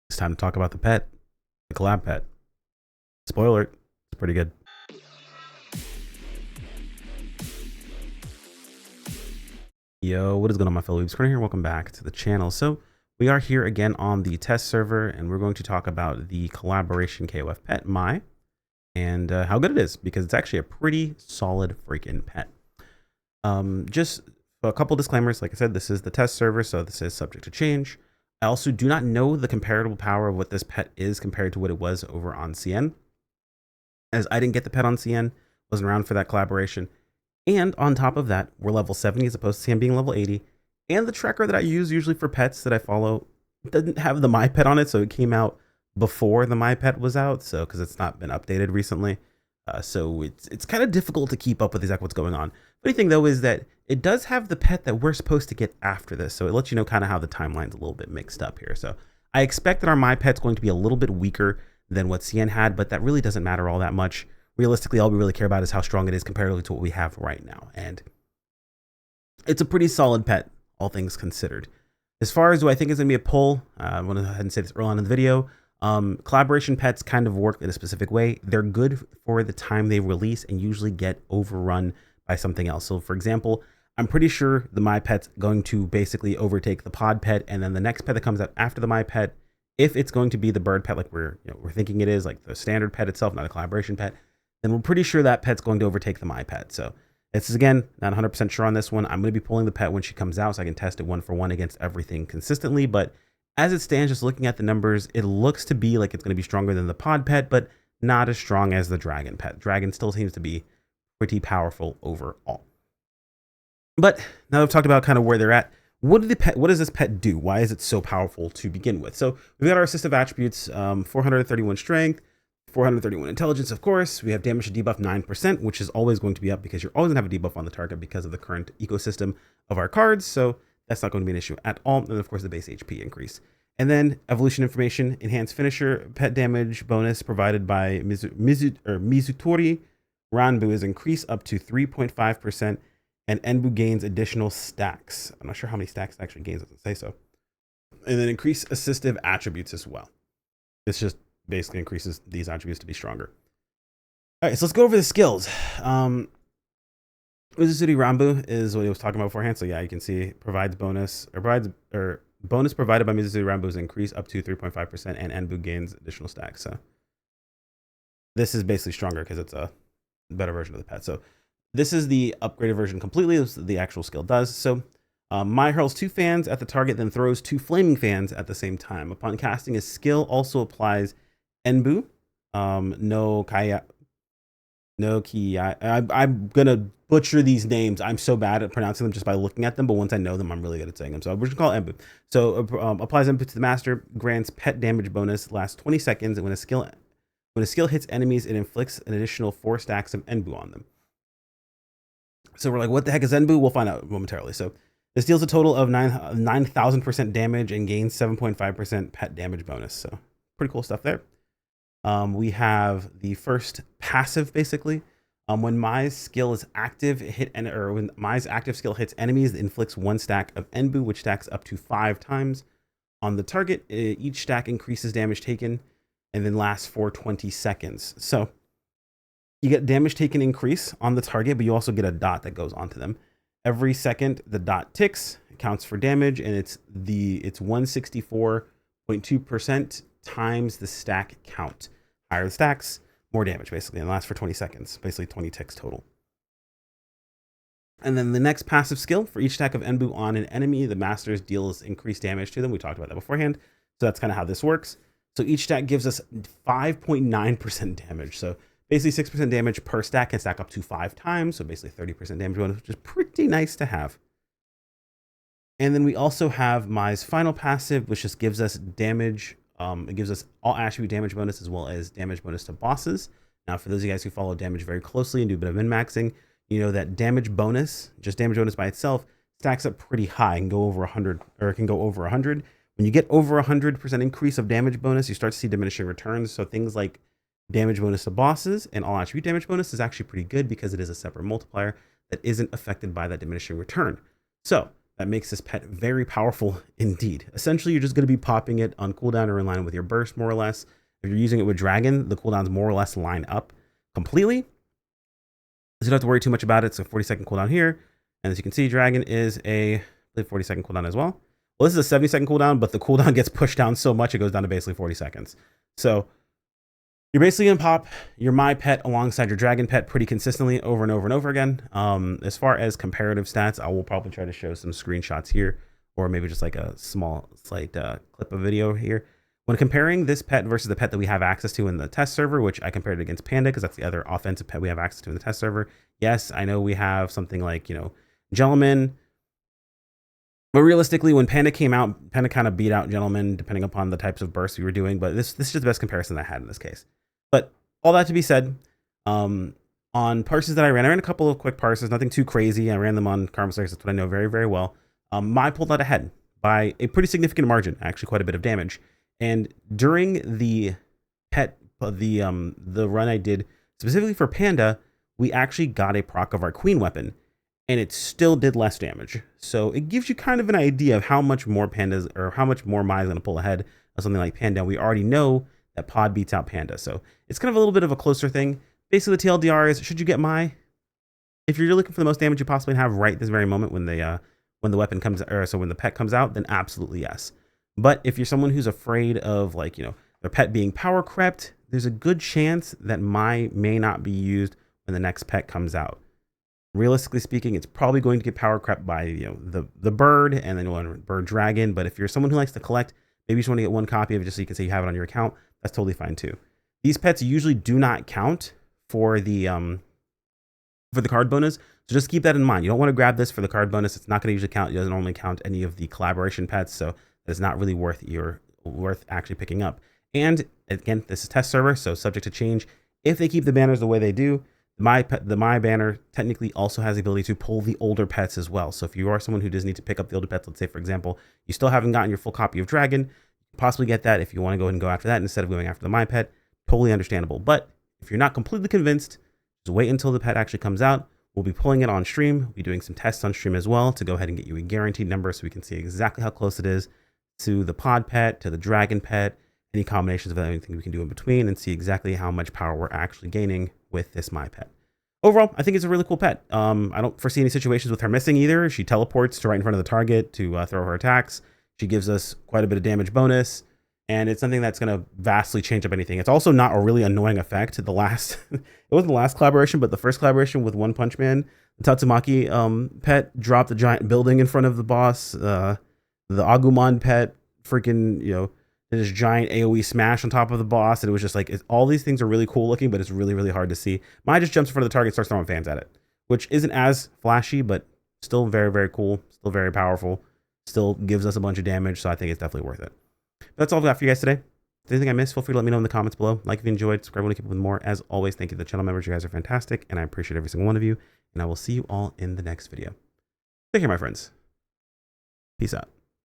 It's time to talk about the pet, the collab pet. Spoiler, it's pretty good. Yo, what is going on, my fellow weebs? Corner here. Welcome back to the channel. So we are here again on the test server, and we're going to talk about the collaboration KoF pet Mai and how good it is, because it's actually a pretty solid freaking pet. Just a couple disclaimers. Like I said, this is the test server, so this is subject to change. I also do not know the comparable power of what this pet is compared to what it was over on CN, as I didn't get the pet on CN, wasn't around for that collaboration. And on top of that, we're level 70 as opposed to CN being level 80. And the tracker that I use usually for pets that I follow doesn't have the My Pet on it, so it came out before the My Pet was out, so because it's not been updated recently. So it's kind of difficult to keep up with exactly what's going on. Funny thing though is that it does have the pet that we're supposed to get after this, so it lets you know kind of how the timeline's a little bit mixed up here. So I expect that our My Pet's going to be a little bit weaker than what CN had, but that really doesn't matter all that much. Realistically, all we really care about is how strong it is comparatively to what we have right now, and it's a pretty solid pet, all things considered. As far as do I think it's going to be a pull, I want to go ahead and say this early on in the video. Collaboration pets kind of work in a specific way. They're good for the time they release and usually get overrun by something else. So for example, I'm pretty sure the My Pet's going to basically overtake the pod pet, and then the next pet that comes out after the My Pet, if it's going to be the bird pet like we're thinking it is, like the standard pet itself, not a collaboration pet, then we're pretty sure that pet's going to overtake the My Pet. So this is, again, not 100% sure on this one. I'm going to be pulling the pet when she comes out so I can test it one for one against everything consistently. But as it stands, just looking at the numbers, it looks to be like it's going to be stronger than the pod pet, but not as strong as the dragon pet. Dragon still seems to be pretty powerful overall. But now that I've talked about kind of where they're at, what does this pet do? Why is it so powerful to begin with? So we've got our assistive attributes, 431 strength, 431 intelligence, of course. We have damage to debuff 9%, which is always going to be up because you're always going to have a debuff on the target because of the current ecosystem of our cards. So that's not going to be an issue at all. And of course, the base HP increase. And then evolution information, enhanced finisher, pet damage bonus provided by Mizutori Ranbu is increased up to 3.5%, and Enbu gains additional stacks. I'm not sure how many stacks it actually gains, it doesn't say so. And then increase assistive attributes as well. It's just basically increases these attributes to be stronger. All right, so let's go over the skills. Mizutori Ranbu is what he was talking about beforehand. So yeah, you can see provides bonus provided by Mizutori Ranbu is increased up to 3.5%, and Enbu gains additional stacks. So this is basically stronger because it's a better version of the pet. So this is the upgraded version completely. This is what the actual skill does. So Mai hurls 2 fans at the target, then throws 2 flaming fans at the same time. Upon casting, his skill also applies Enbu, no Kaya, no Kia. I'm gonna butcher these names. I'm so bad at pronouncing them just by looking at them, but once I know them, I'm really good at saying them. So we're just gonna call it Enbu. So applies Enbu to the master, grants pet damage bonus, lasts 20 seconds, and when a skill hits enemies, it inflicts an additional 4 stacks of Enbu on them. So we're like, what the heck is Enbu? We'll find out momentarily. So this deals a total of 9,000% damage and gains 7.5% pet damage bonus. So pretty cool stuff there. We have the first passive, basically. When Mai's skill is active, when Mai's active skill hits enemies, it inflicts 1 stack of Enbu, which stacks up to 5 times on the target. Each stack increases damage taken and then lasts for 20 seconds. So you get damage taken increase on the target, but you also get a dot that goes onto them. Every second the dot ticks, it counts for damage, and it's 164.2% times the stack count. Higher the stacks, more damage, basically, and lasts for 20 seconds, basically 20 ticks total. And then the next passive skill, for each stack of Enbu on an enemy, the masters deals increased damage to them. We talked about that beforehand. So that's kind of how this works. So each stack gives us 5.9% damage. So basically 6% damage per stack can stack up to 5 times. So basically 30% damage bonus, which is pretty nice to have. And then we also have Mai's final passive, which just gives us damage. It gives us all attribute damage bonus as well as damage bonus to bosses. Now, for those of you guys who follow damage very closely and do a bit of min-maxing, you know that damage bonus, just damage bonus by itself, stacks up pretty high and go over 100, or it can go over 100. When you get over 100% increase of damage bonus, you start to see diminishing returns. So things like damage bonus to bosses and all attribute damage bonus is actually pretty good because it is a separate multiplier that isn't affected by that diminishing return. So that makes this pet very powerful indeed. Essentially, you're just going to be popping it on cooldown or in line with your burst, more or less. If you're using it with Dragon, the cooldowns more or less line up completely. So you don't have to worry too much about it. It's a 40-second cooldown here. And as you can see, Dragon is a 40-second cooldown as well. Well, this is a 70-second cooldown, but the cooldown gets pushed down so much, it goes down to basically 40 seconds. So you're basically going to pop your My Pet alongside your Dragon Pet pretty consistently over and over and over again. As far as comparative stats, I will probably try to show some screenshots here, or maybe just like a small, slight clip of video here. When comparing this pet versus the pet that we have access to in the test server, which I compared it against Panda because that's the other offensive pet we have access to in the test server. Yes, I know we have something like, Gentleman. But realistically, when Panda came out, Panda kind of beat out Gentleman depending upon the types of bursts we were doing. But this is just the best comparison I had in this case. But all that to be said, on parses that I ran a couple of quick parses, nothing too crazy. I ran them on Karma Slayers. That's what I know very, very well. Mai pulled out ahead by a pretty significant margin, actually quite a bit of damage. And during the run I did specifically for Panda, we actually got a proc of our Queen weapon, and it still did less damage. So it gives you kind of an idea of how much more Pandas, or how much more Mai is going to pull ahead of something like Panda. We already know that Pod beats out Panda, so it's kind of a little bit of a closer thing. Basically, the TLDR is, should you get Mai? If you're looking for the most damage you possibly have right this very moment when the weapon comes, or so when the pet comes out, then absolutely yes. But if you're someone who's afraid of, like, their pet being power crept, there's a good chance that Mai may not be used when the next pet comes out. Realistically speaking, it's probably going to get power crept by the bird and then one bird dragon. But if you're someone who likes to collect, maybe you just want to get one copy of it just so you can say you have it on your account, that's totally fine too. These pets usually do not count for the card bonus, so just keep that in mind. You don't want to grab this for the card bonus. It's not going to usually count. It doesn't normally count any of the collaboration pets, so it's not really worth actually picking up. And again, this is test server, so subject to change. If they keep the banners the way they do, the My banner technically also has the ability to pull the older pets as well. So if you are someone who does need to pick up the older pets, let's say for example, you still haven't gotten your full copy of Dragon, you can possibly get that if you want to go ahead and go after that instead of going after the My Pet. Totally understandable. But if you're not completely convinced, just wait until the pet actually comes out. We'll be pulling it on stream. We'll be doing some tests on stream as well to go ahead and get you a guaranteed number so we can see exactly how close it is to the Pod Pet, to the Dragon Pet, any combinations of anything we can do in between, and see exactly how much power we're actually gaining with this My Pet. Overall, I think it's a really cool pet. I don't foresee any situations with her missing either. She teleports to right in front of the target to throw her attacks. She gives us quite a bit of damage bonus, and it's something that's going to vastly change up anything. It's also not a really annoying effect. It wasn't the last collaboration, but the first collaboration with One Punch Man, the Tatsumaki pet dropped a giant building in front of the boss. The Agumon pet freaking, did this giant AoE smash on top of the boss, and it was just like, all these things are really cool looking, but it's really, really hard to see. Mai just jumps in front of the target and starts throwing fans at it, which isn't as flashy, but still very, very cool, still very powerful, still gives us a bunch of damage, so I think it's definitely worth it. That's all I've got for you guys today. If there's anything I missed, feel free to let me know in the comments below. Like if you enjoyed, subscribe when you keep up with more. As always, thank you to the channel members. You guys are fantastic, and I appreciate every single one of you, and I will see you all in the next video. Take care, my friends. Peace out.